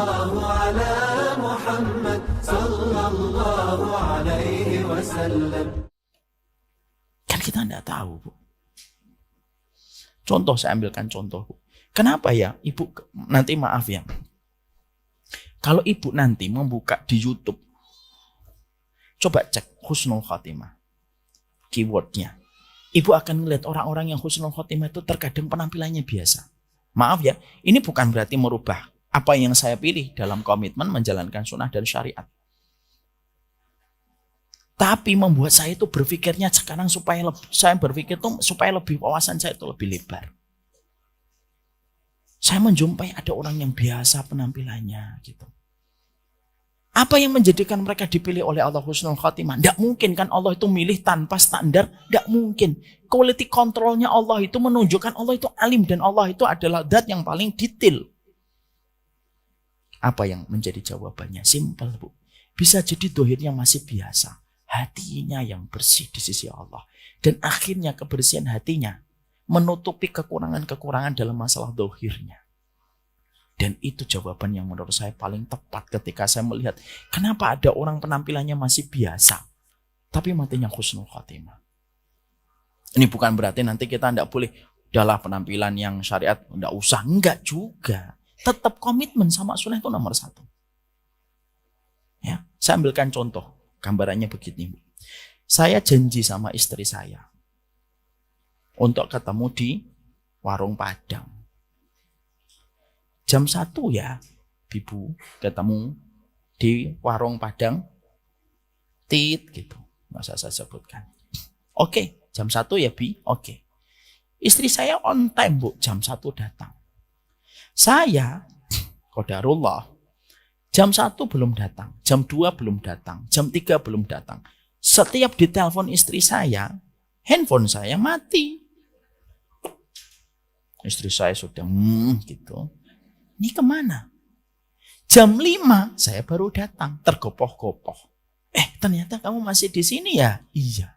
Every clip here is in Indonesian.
Sallallahu ala Muhammad sallallahu alaihi wasallam. Kan kita tidak tahu, Bu. Contoh, saya ambilkan contoh, Bu. Kenapa ya Ibu, nanti maaf ya, kalau Ibu nanti membuka di YouTube, coba cek husnul khotimah, keywordnya. Ibu akan melihat orang-orang yang husnul khotimah itu terkadang penampilannya biasa. Maaf ya, ini bukan berarti merubah apa yang saya pilih dalam komitmen menjalankan sunnah dan syariat. Tapi membuat saya itu berpikirnya sekarang supaya lebih wawasan saya itu lebih lebar. Saya menjumpai ada orang yang biasa penampilannya gitu. Apa yang menjadikan mereka dipilih oleh Allah husnul khotimah? Tidak mungkin kan Allah itu milih tanpa standar. Tidak mungkin. Quality controlnya Allah itu menunjukkan Allah itu alim. Dan Allah itu adalah zat yang paling detail. Apa yang menjadi jawabannya? Simpel, Bu. Bisa jadi dohirnya masih biasa. Hatinya yang bersih di sisi Allah. Dan akhirnya kebersihan hatinya menutupi kekurangan-kekurangan dalam masalah dohirnya. Dan itu jawaban yang menurut saya paling tepat ketika saya melihat kenapa ada orang penampilannya masih biasa tapi matinya husnul khotimah. Ini bukan berarti nanti kita tidak boleh udahlah penampilan yang syariat tidak usah, enggak juga. Tetap komitmen sama sunnah itu nomor 1. Ya, saya ambilkan contoh, gambarannya begini. Saya janji sama istri saya untuk ketemu di warung Padang. Jam 1 ya, Ibu ketemu di warung Padang. Tit gitu. Masa saya sebutkan. Oke, jam 1 ya, Bi. Oke. Istri saya on time, Bu. Jam 1 datang. Saya, qadarullah, jam 1 belum datang. Jam 2 belum datang. Jam 3 belum datang. Setiap ditelepon istri saya, handphone saya mati. Istri saya sudah gitu. Ini kemana? Jam 5 saya baru datang, tergopoh-gopoh. Ternyata kamu masih di sini ya? Iya.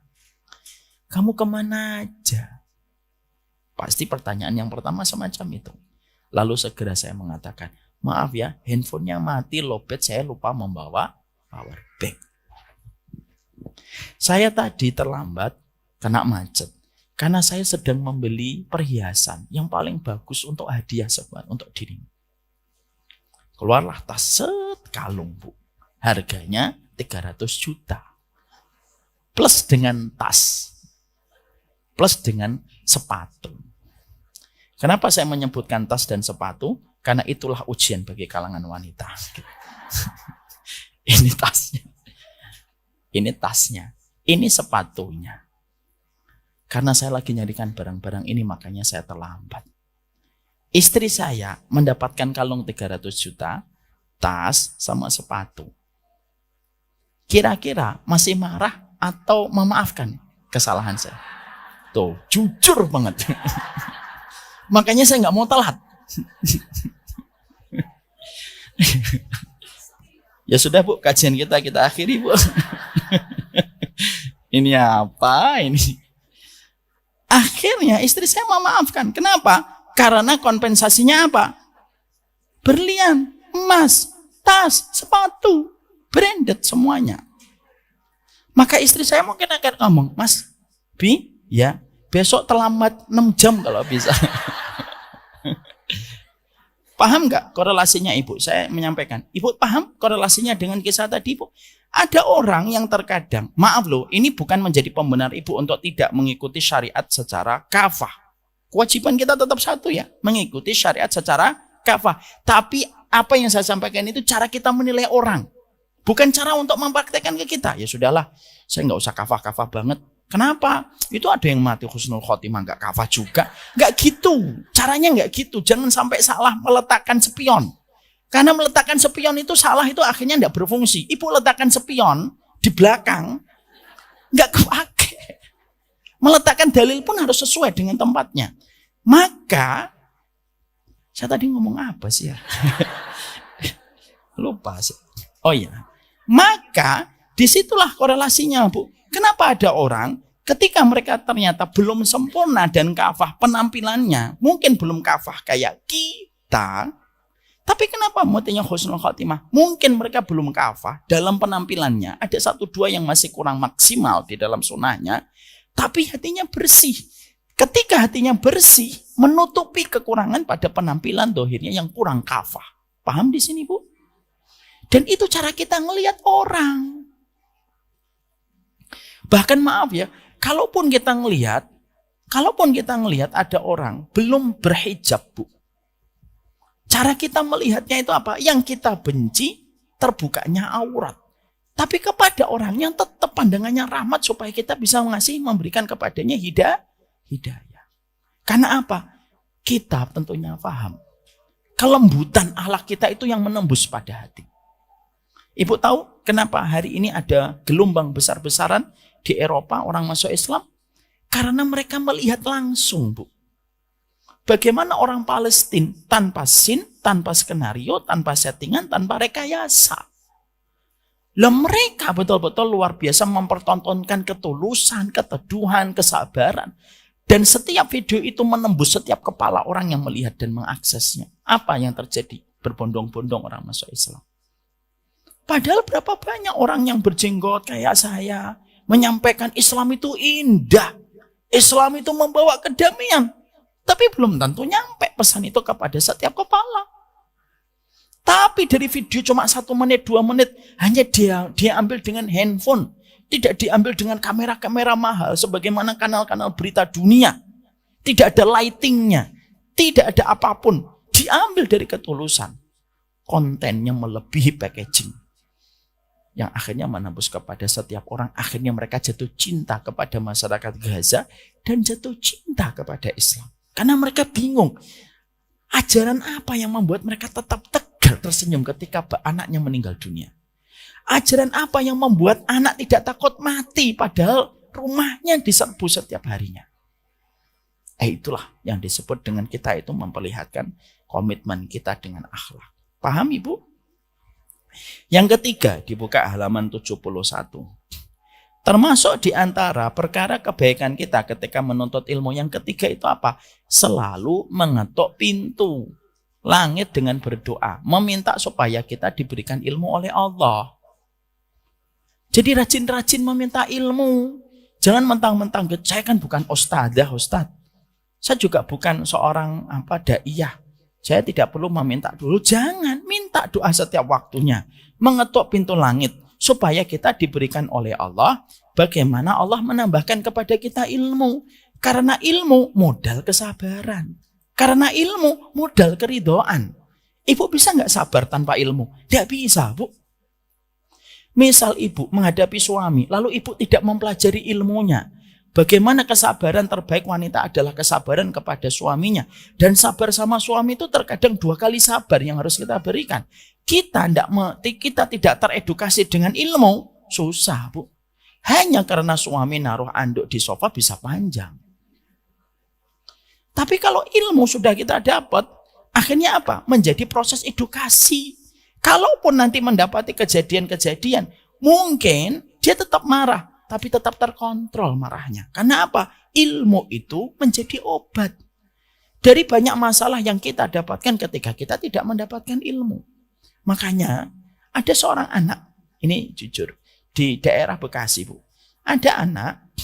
Kamu kemana aja? Pasti pertanyaan yang pertama semacam itu. Lalu segera saya mengatakan, maaf ya, handphonenya mati, lowbat, saya lupa membawa power bank. Saya tadi terlambat, kena macet. Karena saya sedang membeli perhiasan yang paling bagus untuk hadiah untuk dirimu. Keluarlah tas kalung, Bu. Harganya 300 juta. Plus dengan tas. Plus dengan sepatu. Kenapa saya menyebutkan tas dan sepatu? Karena itulah ujian bagi kalangan wanita. Ini tasnya. Ini tasnya. Ini sepatunya. Karena saya lagi nyarikan barang-barang ini, makanya saya terlambat. Istri saya mendapatkan kalung 300 juta, tas sama sepatu. Kira-kira masih marah atau memaafkan kesalahan saya? Tuh, jujur banget. Makanya saya nggak mau telat. Ya sudah, Bu, kajian kita akhiri, Bu. Ini apa ini? Akhirnya istri saya memaafkan. Kenapa? Karena kompensasinya apa? Berlian, emas, tas, sepatu, branded semuanya. Maka istri saya mungkin akan ngomong, Mas, Bi, ya besok terlambat 6 jam kalau bisa. Paham nggak korelasinya, Ibu? Saya menyampaikan. Ibu paham korelasinya dengan kisah tadi, Bu? Ada orang yang terkadang, maaf loh, ini bukan menjadi pembenar Ibu untuk tidak mengikuti syariat secara kafah. Kewajiban kita tetap satu ya, mengikuti syariat secara kafah. Tapi apa yang saya sampaikan itu cara kita menilai orang. Bukan cara untuk mempraktekkan ke kita. Ya sudahlah, saya nggak usah kafah-kafah banget. Kenapa? Itu ada yang mati husnul khotimah nggak kafah juga. Nggak gitu. Caranya nggak gitu. Jangan sampai salah meletakkan spion. Karena meletakkan spion itu salah, itu akhirnya nggak berfungsi. Ibu letakkan spion di belakang, nggak kepake. Meletakkan dalil pun harus sesuai dengan tempatnya. Maka, saya tadi ngomong apa sih ya? Lupa sih. Oh iya. Maka, disitulah korelasinya, Bu. Kenapa ada orang ketika mereka ternyata belum sempurna dan kafah penampilannya, mungkin belum kafah kayak kita, Tapi kenapa matinya husnul khotimah? Mungkin mereka belum kafah dalam penampilannya. Ada 1-2 yang masih kurang maksimal di dalam sunnahnya. Tapi hatinya bersih. Ketika hatinya bersih, menutupi kekurangan pada penampilan dohirnya yang kurang kafah. Paham di sini, Bu? Dan itu cara kita ngelihat orang. Bahkan maaf ya, kalaupun kita ngelihat ada orang belum berhijab, Bu. Cara kita melihatnya itu apa? Yang kita benci, terbukanya aurat. Tapi kepada orang yang tetap pandangannya rahmat supaya kita bisa memberikan kepadanya hidayah. Karena apa? Kita tentunya paham. Kelembutan akhlak kita itu yang menembus pada hati. Ibu tahu kenapa hari ini ada gelombang besar-besaran di Eropa orang masuk Islam? Karena mereka melihat langsung, Bu. Bagaimana orang Palestina tanpa sin, tanpa skenario, tanpa settingan, tanpa rekayasa. Lah mereka betul-betul luar biasa mempertontonkan ketulusan, keteduhan, kesabaran. Dan setiap video itu menembus setiap kepala orang yang melihat dan mengaksesnya. Apa yang terjadi? Berbondong-bondong orang masuk Islam. Padahal berapa banyak orang yang berjenggot kayak saya menyampaikan Islam itu indah. Islam itu membawa kedamaian. Tapi belum tentu nyampe pesan itu kepada setiap kepala. Tapi dari video cuma 1 menit, 2 menit, hanya dia ambil dengan handphone. Tidak diambil dengan kamera-kamera mahal sebagaimana kanal-kanal berita dunia. Tidak ada lightingnya. Tidak ada apapun. Diambil dari ketulusan. Kontennya melebihi packaging. Yang akhirnya menembus kepada setiap orang. Akhirnya mereka jatuh cinta kepada masyarakat Gaza dan jatuh cinta kepada Islam. Karena mereka bingung. Ajaran apa yang membuat mereka tetap tegar tersenyum ketika anaknya meninggal dunia? Ajaran apa yang membuat anak tidak takut mati padahal rumahnya diserbu setiap harinya? Itulah yang disebut dengan kita itu memperlihatkan komitmen kita dengan akhlak. Paham, Ibu? Yang ketiga, dibuka halaman 71. Termasuk di antara perkara kebaikan kita ketika menuntut ilmu. Yang ketiga itu apa? Selalu mengetuk pintu langit dengan berdoa. Meminta supaya kita diberikan ilmu oleh Allah. Jadi rajin-rajin meminta ilmu. Jangan mentang-mentang, saya kan bukan ustaz. Saya juga bukan seorang daiyah. Saya tidak perlu meminta dulu. Jangan, minta doa setiap waktunya. Mengetuk pintu langit. Supaya kita diberikan oleh Allah, bagaimana Allah menambahkan kepada kita ilmu. Karena ilmu modal kesabaran. Karena ilmu modal keridhaan. Ibu bisa nggak sabar tanpa ilmu? Tidak bisa, Bu. Misal ibu menghadapi suami, lalu ibu tidak mempelajari ilmunya. Bagaimana kesabaran terbaik wanita adalah kesabaran kepada suaminya. Dan sabar sama suami itu terkadang 2 kali sabar yang harus kita berikan. Kita tidak teredukasi dengan ilmu, susah, Bu. Hanya karena suami naruh anduk di sofa bisa panjang. Tapi kalau ilmu sudah kita dapat, akhirnya apa? Menjadi proses edukasi. Kalaupun nanti mendapati kejadian-kejadian, mungkin dia tetap marah, tapi tetap terkontrol marahnya. Karena apa? Ilmu itu menjadi obat. Dari banyak masalah yang kita dapatkan ketika kita tidak mendapatkan ilmu. Makanya ada seorang anak, ini jujur, di daerah Bekasi, Bu. Ada anak,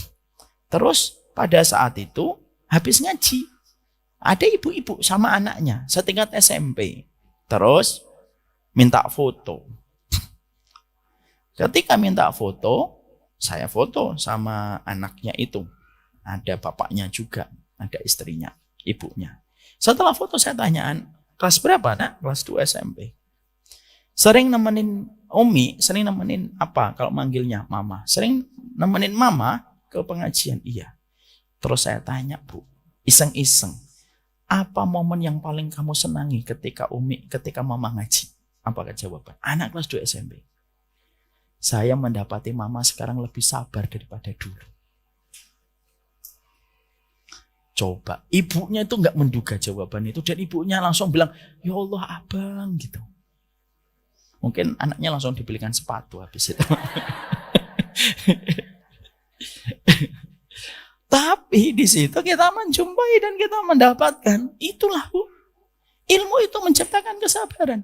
terus pada saat itu habis ngaji. Ada ibu-ibu sama anaknya, setingkat SMP. Terus minta foto. Ketika minta foto, saya foto sama anaknya itu. Ada bapaknya juga, ada istrinya, ibunya. Setelah foto saya tanyaan, kelas berapa, Nak? Kelas 2 SMP. Sering nemenin Umi, sering nemenin apa kalau manggilnya Mama? Sering nemenin Mama ke pengajian? Iya. Terus saya tanya, Bu, iseng-iseng, apa momen yang paling kamu senangi ketika Mama ngaji? Apa jawaban? Anak kelas 2 SMP. Saya mendapati Mama sekarang lebih sabar daripada dulu. Coba, ibunya itu nggak menduga jawaban itu. Dan ibunya langsung bilang, ya Allah abang gitu. Mungkin anaknya langsung dibelikan sepatu habis itu. Tapi di situ kita menjumpai dan kita mendapatkan. Itulah, Bu. Ilmu itu menciptakan kesabaran.